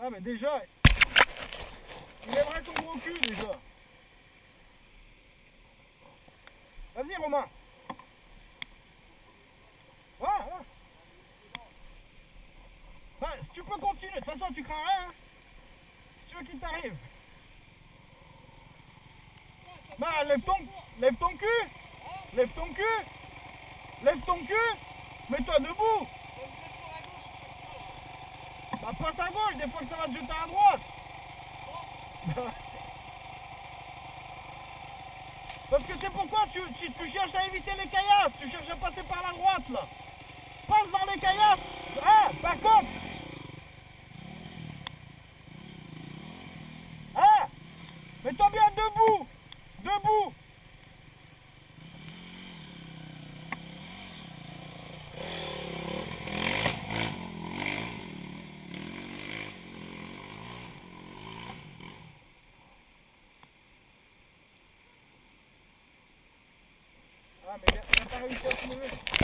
Ah mais déjà, il aimerait ton gros cul déjà. Vas-y Romain. Ouais, ouais. Bah, tu peux continuer, de toute façon tu crains rien. Hein. Tu veux qu'il t'arrive. Bah lève ton cul. Lève ton cul. Lève ton cul. Mets-toi debout. Bah passe à gauche, des fois que ça va te jeter à droite. Parce que c'est pourquoi tu cherches à éviter les caillasses, tu cherches à passer par la droite là. Passe dans les caillasses. Ah, par contre. Ah, mets-toi bien debout. Debout. Ah mais il n'a pas réussi à se lever.